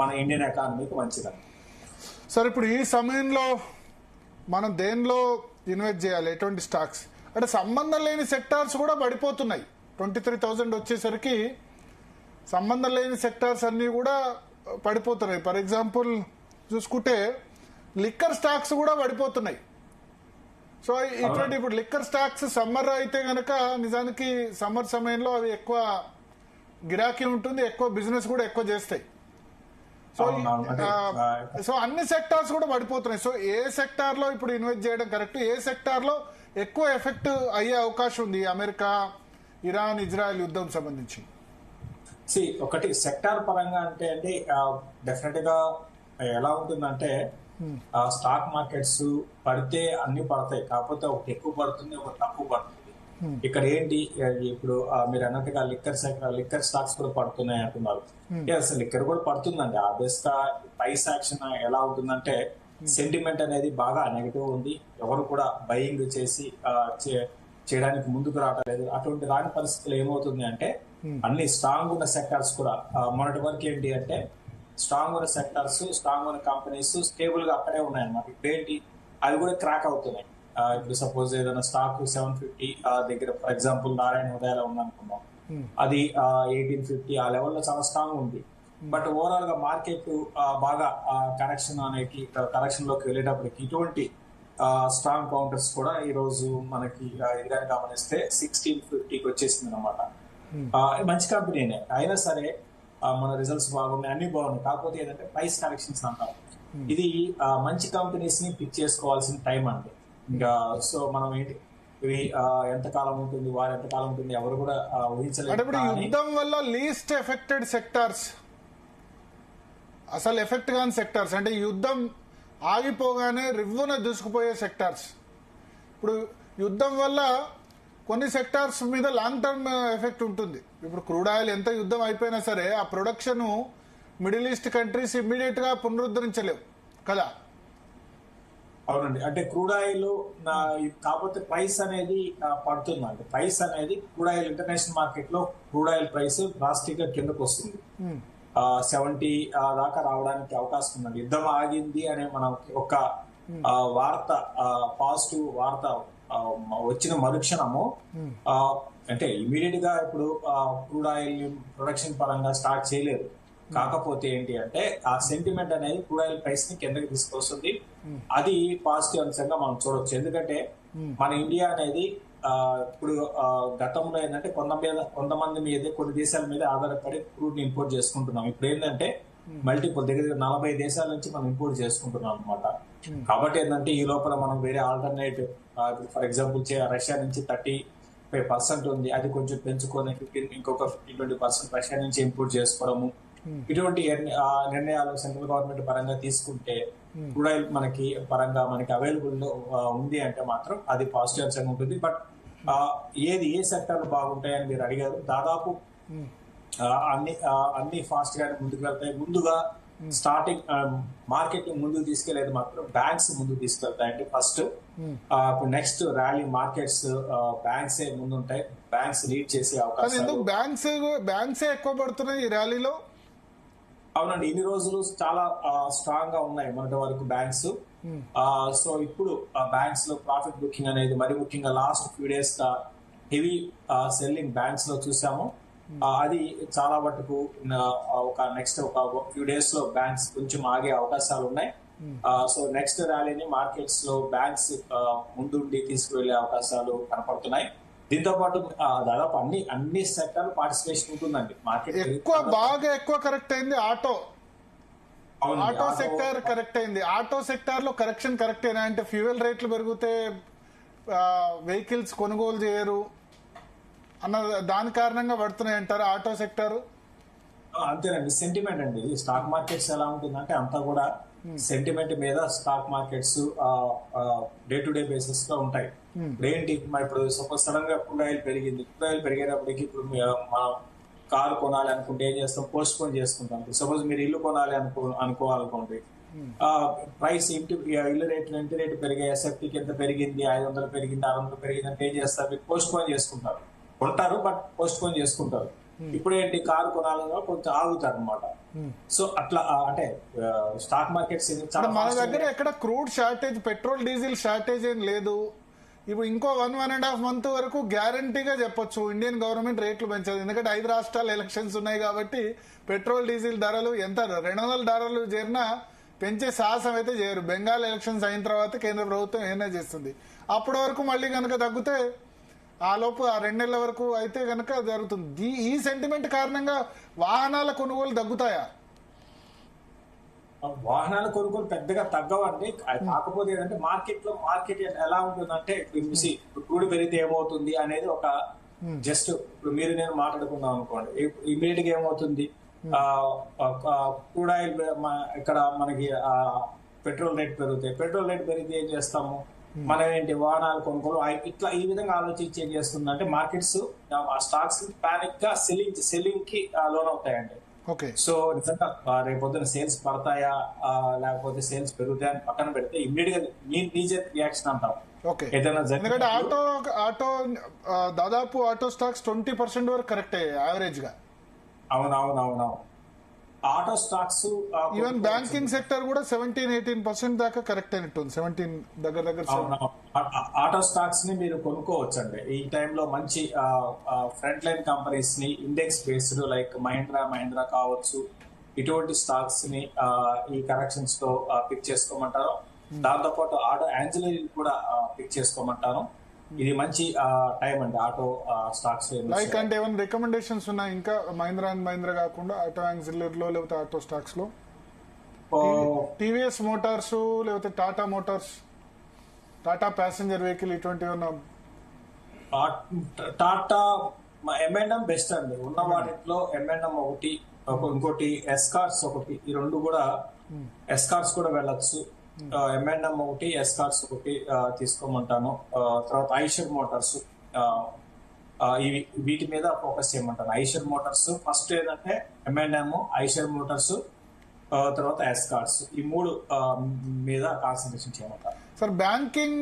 మన ఇండియన్ ఎకానమీకి మంచిదని. సార్ ఇప్పుడు ఈ సమయంలో మనం దేనిలో ఇన్వెస్ట్ చేయాలి, ఎటువంటి స్టాక్స్? అంటే సంబంధం లేని సెక్టార్స్ కూడా పడిపోతున్నాయి. 23,000 వచ్చేసరికి సంబంధం లేని సెక్టార్స్ అన్నీ కూడా పడిపోతున్నాయి. ఫర్ ఎగ్జాంపుల్ చూసుకుంటే లిక్కర్ స్టాక్స్ కూడా పడిపోతున్నాయి. సో ఇటువంటి ఇప్పుడు లిక్కర్ స్టాక్స్ సమ్మర్ అయితే గనక నిజానికి సమ్మర్ సమయంలో అవి ఎక్కువ గిరాకీ ఉంటుంది, ఎక్కువ బిజినెస్ కూడా ఎక్కువ చేస్తాయి. సో అన్ని సెక్టార్స్ కూడా పడిపోతున్నాయి. సో ఏ సెక్టార్ లో ఇప్పుడు ఇన్వెస్ట్ చేయడం కరెక్ట్, ఏ సెక్టార్ లో ఎక్కువ ఎఫెక్ట్ అయ్యే అవకాశం ఉంది అమెరికా, ఇరాన్, ఇజ్రాయెల్ యుద్ధం సంబంధించి? ఒకటి సెక్టార్ పరంగా అంటే అండి డెఫినెట్ గా ఎలా ఉంటుందంటే స్టాక్ మార్కెట్స్ పడితే అన్ని పడతాయి, కాకపోతే ఒకటి ఎక్కువ పడుతుంది, ఒకటి తక్కువ పడుతుంది. ఇక్కడ ఏంటి ఇప్పుడు మీరు అన్నట్టుగా లిక్కర్ స్టాక్స్ కూడా పడుతున్నాయి అంటున్నారు. లిక్కర్ కూడా పడుతుందండి. ఆబ్వియస్ గా ప్రైస్ యాక్షన్ ఎలా ఉంటుందంటే సెంటిమెంట్ అనేది బాగా నెగిటివ్ ఉంది, ఎవరు కూడా బయింగ్ చేసి చేయడానికి ముందుకు రావట్లేదు. అటువంటి రాని పరిస్థితులు ఏమవుతుంది అంటే అన్ని స్ట్రాంగ్ ఉన్న సెక్టార్స్ కూడా మొన్నటి వరకు ఏంటి అంటే స్ట్రాంగ్ ఉన్న సెక్టార్స్, స్ట్రాంగ్ ఉన్న కంపెనీస్ స్టేబుల్ గా అక్కడే ఉన్నాయన్నమాట. ఇప్పుడు ఏంటి అవి కూడా క్రాక్ అవుతున్నాయి. ఇప్పుడు సపోజ్ ఏదైనా స్టాక్ 750 దగ్గర ఫర్ ఎగ్జాంపుల్ నారాయణ హృదయాలు ఉందనుకున్నాం, అది 1850 ఆ లెవెల్లో చాలా స్ట్రాంగ్ ఉంది. బట్ ఓవరాల్ గా మార్కెట్ బాగా కరెక్షన్ లోకి వెళ్ళేటప్పటికి ఇటువంటి స్ట్రాంగ్ కౌంటర్స్ కూడా ఈ రోజు మనకి ఇదిగా గమనిస్తే 1650కి వచ్చేసింది అనమాట. మంచి కంపెనీనే అయినా సరే మన రిజల్ట్స్ బాగున్నాయి, అన్ని బాగున్నాయి. కాకపోతే ఏంటంటే ప్రైస్ కరెక్షన్స్ అంటారు. ఇది మంచి కంపెనీస్ ని పిక్ చేసుకోవాల్సిన టైం అండి. ఇంకా సో మనం ఏంటి ఇవి ఎంతకాలం ఉంటుంది, వారు ఎంతకాలం ఉంటుంది ఎవరు కూడా ఊహించలేదు. యుద్ధం వల్ల లీస్ట్ ఎఫెక్టెడ్ సెక్టార్స్, అసలు ఎఫెక్ట్ కాని సెక్టార్స్ అంటే యుద్ధం ఆగిపోగానే రివ్వున దూసుకుపోయే సెక్టార్స్, ఇప్పుడు యుద్ధం వల్ల కొన్ని సెక్టార్స్ మీద లాంగ్ టర్మ్ ఎఫెక్ట్ ఉంటుంది. ఇప్పుడు క్రూడ్ ఆయిల్ ఎంత యుద్ధం అయిపోయినా సరే ఆ production middle east countries immediate గా పునరుద్ధరించలేవు కదా. అవునండి, అంటే క్రూడ్ ఆయిల్ కాకపోతే ప్రైస్ అనేది పడుతుందండి. ప్రైస్ అనేది క్రూడ్ ఆయిల్ ఇంటర్నేషనల్ మార్కెట్ లో క్రూడ్ ఆయిల్ ప్రైస్ డ్రాస్టిక్ గా కిందకు వస్తుంది. 70 దాకా రావడానికి అవకాశం ఉందండి. యుద్ధం ఆగింది అనే మనం ఒక వార్త, పాజిటివ్ వార్త వచ్చిన మరుక్షణము అంటే ఇమీడియట్ గా ఇప్పుడు క్రూడ్ ఆయిల్ ప్రొడక్షన్ పరంగా స్టార్ట్ చేయలేదు. కాకపోతే ఏంటి అంటే ఆ సెంటిమెంట్ అనేది క్రూడ్ ఆయిల్ ప్రైస్ ని కిందకి తీసుకొస్తుంది. అది పాజిటివ్ అంశంగా మనం చూడొచ్చు. ఎందుకంటే మన ఇండియా అనేది ఇప్పుడు గతంలో ఏంటంటే కొంతమంది మీద కొన్ని దేశాల మీద ఆధారపడి క్రూడ్ ని ఇంపోర్ట్ చేసుకుంటున్నాం. ఇప్పుడు ఏంటంటే మల్టిపుల్ దగ్గర 40 దేశాల నుంచి మనం ఇంపోర్ట్ చేసుకుంటున్నాం అనమాట. కాబట్టి ఏంటంటే ఈ లోపల మనం వేరే ఆల్టర్నేటివ్ ఫర్ ఎగ్జాంపుల్ రష్యా నుంచి 35% ఉంది, అది కొంచెం పెంచుకొని ఇంకొక 15-20% రష్యా నుంచి ఇంపోర్ట్ చేసుకోవడము, ఇటువంటి నిర్ణయాలు సెంట్రల్ గవర్నమెంట్ పరంగా తీసుకుంటే క్రూడ్ ఆయిల్ మనకి పరంగా మనకి అవైలబుల్ ఉంది అంటే మాత్రం అది పాజిటివ్ అంశంగా ఉంటుంది. బట్ ఏ సెక్టార్లు బాగుంటాయని మీరు అడిగారు. దాదాపు అన్ని ఫాస్ట్ గా ముందుకు వెళ్తాయి. ముందుగా స్టార్టింగ్ మార్కెట్ ముందుకు తీసుకెళ్లేది మాత్రం బ్యాంక్స్ ముందుకు తీసుకెళ్తాయండి first. Next rally markets banks ముందుంటాయి, బ్యాంక్స్ లీడ్ చేసే అవకాశం. బ్యాంక్స్ ఎక్కువ పడుతున్నాయి ఈ ర్యాలీలో. అవునండి, ఇన్ని రోజులు చాలా స్ట్రాంగ్ గా ఉన్నాయి మొన్నటి వరకు బ్యాంక్స్. సో ఇప్పుడు బ్యాంక్స్ లో ప్రాఫిట్ బుకింగ్ అనేది మరి ముఖ్యంగా last few days heavy selling banks లో చూసాము. అది చాలా మటుకు నెక్స్ట్ ఒక ఫ్యూ డేస్ లో బ్యాంక్స్ కొంచెం ఆగే అవకాశాలు ఉన్నాయి. సో నెక్స్ట్ ర్యాలీని మార్కెట్స్ లో బ్యాంక్స్ ముందుండి తీసుకువెళ్లే అవకాశాలు కనపడుతున్నాయి. దీంతో పాటు దాదాపు అన్ని సెక్టర్ పార్టిసిపేషన్ ఉంటుందండి. మార్కెట్ ఎక్కువ కరెక్ట్ అయింది ఆటో సెక్టర్ కరెక్ట్ అయింది. ఆటో సెక్టార్ లో కరెక్షన్ కరెక్ట్ అయినా అంటే ఫ్యూయల్ రేట్లు పెరిగితే వెహికల్స్ కొనుగోలు చేయరు అన్న దాని కారణంగా పడుతున్నాయి అంటారు ఆటో సెక్టర్. అంతేనండి, సెంటిమెంట్ అండి. స్టాక్ మార్కెట్స్ ఎలా ఉంటుందంటే అంతా కూడా సెంటిమెంట్ మీద stock markets day to day basis గా ఉంటాయి. ఇప్పుడు ఏంటి ఇప్పుడు సపోజ్ సడన్ గా క్రూడ్ ఆయిల్ పెరిగింది, క్రూడ్ ఆయిల్ పెరిగేటప్పటికి ఇప్పుడు మనం కారు కొనాలి అనుకుంటే ఏం చేస్తాం, పోస్ట్ పోన్ చేసుకుంటాం. సపోజ్ మీరు ఇల్లు కొనాలి అనుకోవాలనుకోండి, ప్రైస్ ఇంటి రేటు పెరిగాయి, ఎస్ఎఫ్టీకి ఎంత పెరిగింది, 500 పెరిగింది, 600 పెరిగింది అంటే ఏం చేస్తారు, మీరు పోస్ట్ పోన్ చేసుకుంటారు. కొంటారు బట్ పోస్ట్ పోన్ చేసుకుంటారు. ఇప్పుడు ఏంటి కారు కొనాలని కొంచెం ఆగుతారు అనమాట. సో అట్లా అంటే స్టాక్ మార్కెట్స్ మన దగ్గర ఎక్కడ crude shortage, petrol diesel shortage ఏం లేదు. ఇప్పుడు ఇంకో 1.5 month వరకు గ్యారంటీగా చెప్పొచ్చు ఇండియన్ గవర్నమెంట్ రేట్లు పెంచదు. ఎందుకంటే 5 రాష్ట్రాల ఎలక్షన్స్ ఉన్నాయి కాబట్టి పెట్రోల్ డీజిల్ ధరలు ఎంత $200 చేరినా పెంచే సాహసం అయితే చేయరు. బెంగాల్ ఎలక్షన్స్ అయిన తర్వాత కేంద్ర ప్రభుత్వం ఏమైనా చేస్తుంది. అప్పటి వరకు మళ్ళీ కనుక తగ్గితే ఆ లోపు ఆ 2 నెలల వరకు అయితే కనుక జరుగుతుంది. ఈ సెంటిమెంట్ కారణంగా వాహనాల కొనుగోలు తగ్గుతాయా? వాహనాల కొనుగోలు పెద్దగా తగ్గవండి. కాకపోతే ఏంటంటే మార్కెట్ ఎలా ఉంటుందంటే క్రూడ్ పెరిగితే ఏమవుతుంది అనేది ఒక జస్ట్ ఇప్పుడు మీరు నేను మాట్లాడుకున్నాం అనుకోండి, ఇమీడియట్ గా ఏమవుతుంది, క్రూడ్ ఆయిల్ ఇక్కడ మనకి పెట్రోల్ రేట్ పెరుగుతాయి. పెట్రోల్ రేట్ పెరిగితే ఏం చేస్తాము మనం, ఏంటి వాహనాలు కొనుగోలు ఇట్లా ఈ విధంగా ఆలోచించి ఏం చేస్తుందంటే మార్కెట్స్ ఆ స్టాక్స్ పానిక్ గా సెల్లింగ్ కి లోన్ అవుతాయండి. సో నిజంగా రేపొద్దున సేల్స్ పడతాయా లేకపోతే సేల్స్ పెరుగుతాయా అని పక్కన పెడితే ఇమ్మీడియట్ గా నీజర్ రియాక్షన్ అంటాం. ఎందుకంటే ఆటో దాదాపు ఆటో స్టాక్స్ 20% వరకు కరెక్ట్ అయ్యాయి యావరేజ్ గా. అవునవునవునవును. Auto stocks even banking sector కూడా 17-18% దాకా కరెక్ట్ అయినట్టుంది. 17 దగ్గర ఆటో స్టాక్స్ ని మీరు కొనుక్కోవచ్చు అండి. ఈ టైంలో మంచి ఫ్రంట్ లైన్ కంపెనీస్ ని ఇండెక్స్ బేస్డ్ లైక్ మహీంద్రా కావచ్చు, ఇటువంటి స్టాక్స్ ని ఈ కరెక్షన్స్ తో పిక్ చేసుకోమంటారు. దాంతో పాటు ఆటో యాన్సిలరీ కూడా పిక్ చేసుకోమంటారు. ఇది మంచి టైం అండి ఆటో స్టాక్స్. లైక్ అంటే ఏమైనా రికమెండేషన్స్ ఉన్నాయి ఇంకా మహీంద్రా కాకుండా ఆటో యాన్సిలరీలో లేకపోతే ఆటో స్టాక్స్ లో? టీవీఎస్ మోటార్స్ లేకపోతే Tata Motors, Tata passenger vehicle ఇటువంటివి? టాటా M&M బెస్ట్ అండి ఉన్న వాటిలో. M&M ఒకటి, ఇంకోటి ఎస్కార్స్ ఒకటి, ఈ రెండు కూడా ఎస్కార్స్ కూడా వెళ్ళొచ్చు. M&M ఒకటి, ఎస్కార్స్ ఒకటి తీసుకోమంటాను. తర్వాత ఐషర్ మోటార్స్, వీటి మీద ఫోకస్ చేయమంటాను. ఐషర్ మోటార్స్ ఫస్ట్ ఏంటంటే M&M, ఐషర్ మోటార్స్, తర్వాత ఎస్కార్స్, ఈ 3 మీద కాన్సన్ట్రేషన్ చేయమంటాను. Sir banking